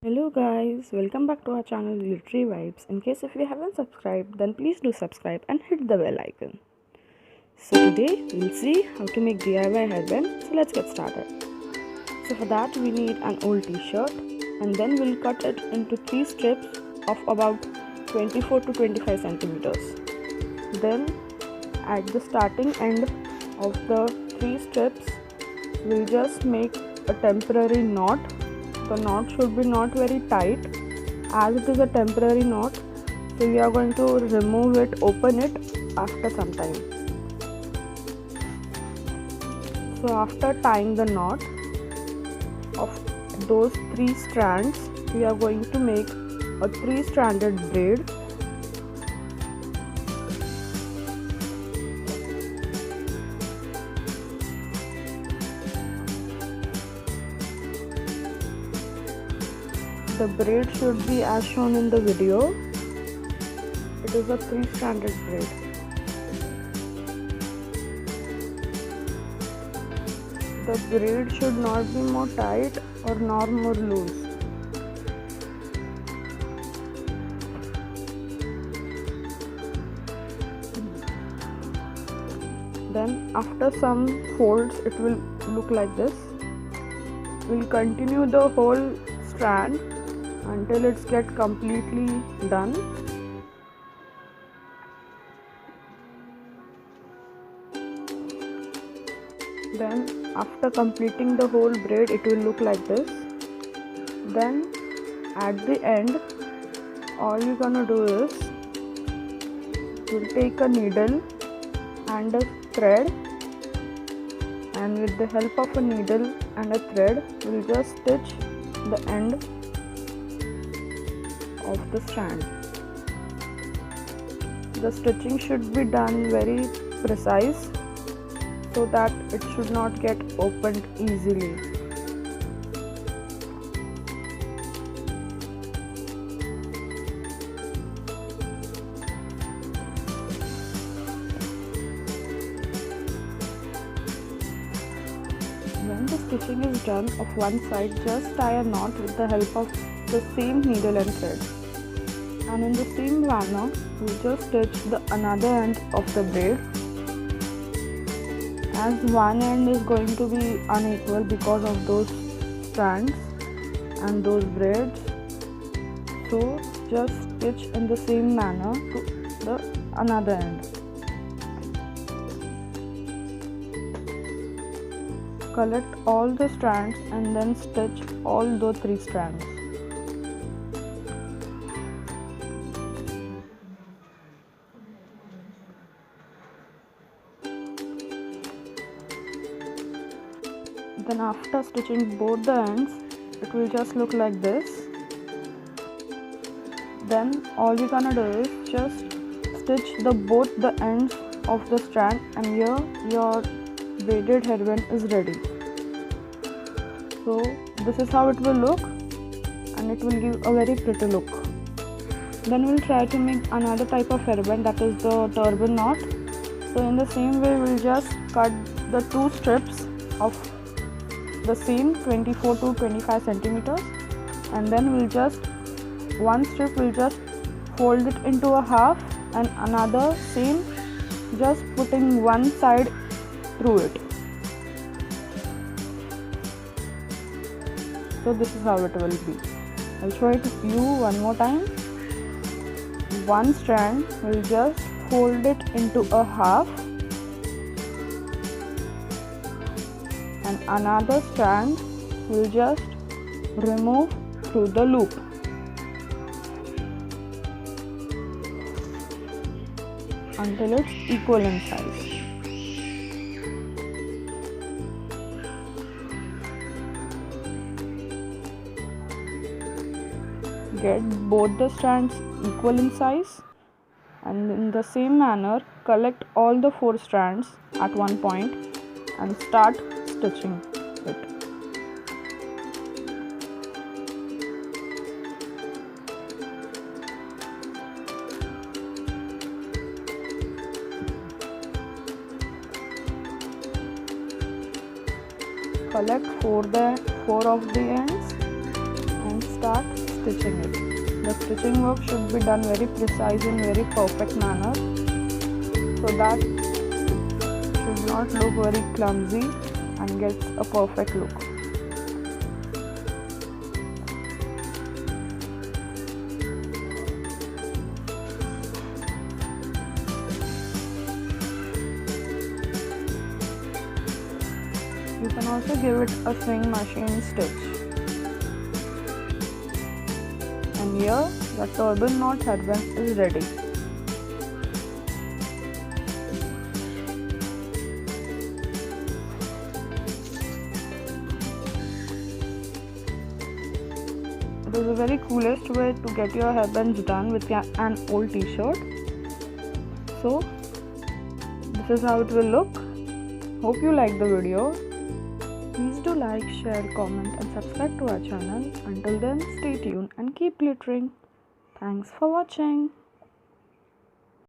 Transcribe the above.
Hello guys, welcome back to our channel Glittery Vibes. In case if you haven't subscribed, then please do subscribe and hit the bell icon. So today we'll see how to make DIY hairband. So let's get started. So for that we need an old t-shirt and then we'll cut it into 3 strips of about 24 to 25 centimeters. Then at the starting end of the 3 strips, we'll just make a temporary knot. The knot should be not very tight as it is a temporary knot, so we are going to remove it, open it after some time. So after tying the knot of those 3 strands, we are going to make a 3-stranded braid. The braid should be as shown in the video. It is a 3-stranded braid. The braid should not be more tight or nor more loose. Then after some folds it will look like this. We'll continue the whole strand until it's get completely done. Then after completing the whole braid it will look like this. Then at the end all you're gonna do is you'll take a needle and a thread, and with the help of a needle and a thread we'll just stitch the end of the strand. The stitching should be done very precise so that it should not get opened easily. When the stitching is done of one side, just tie a knot with the help of the same needle and thread. And in the same manner, we just stitch the another end of the braid. As one end is going to be unequal because of those strands and those braids, so just stitch in the same manner to the another end. Collect all the strands and then stitch all the 3 strands. Then after stitching both the ends, it will just look like this. Then all you're gonna do is just stitch both the ends of the strand, and here your braided hairband is ready. So this is how it will look, and it will give a very pretty look. Then we'll try to make another type of hairband, that is the turban knot. So in the same way we'll just cut the 2 strips of the same 24 to 25 centimeters, and then we'll just one strip we'll just fold it into a half, and another same just putting one side through it. So this is how it will be. I'll show it to you one more time. One strand will just fold it into a half, and another strand will just remove through the loop. Until it's equal in size. Get both the strands equal in size, and in the same manner collect all the 4 strands at one point and start stitching it. Collect 4 of the ends and start stitching it. The stitching work should be done very precise in very perfect manner, so that it should not look very clumsy and gets a perfect look. You can also give it a swing machine stitch. And here the turban knot hairband is ready. It is the very coolest way to get your hairbands done with an old t-shirt. So this is how it will look. Hope you like the video. Please do like, share, comment and subscribe to our channel. Until then, stay tuned and keep glittering. Thanks for watching.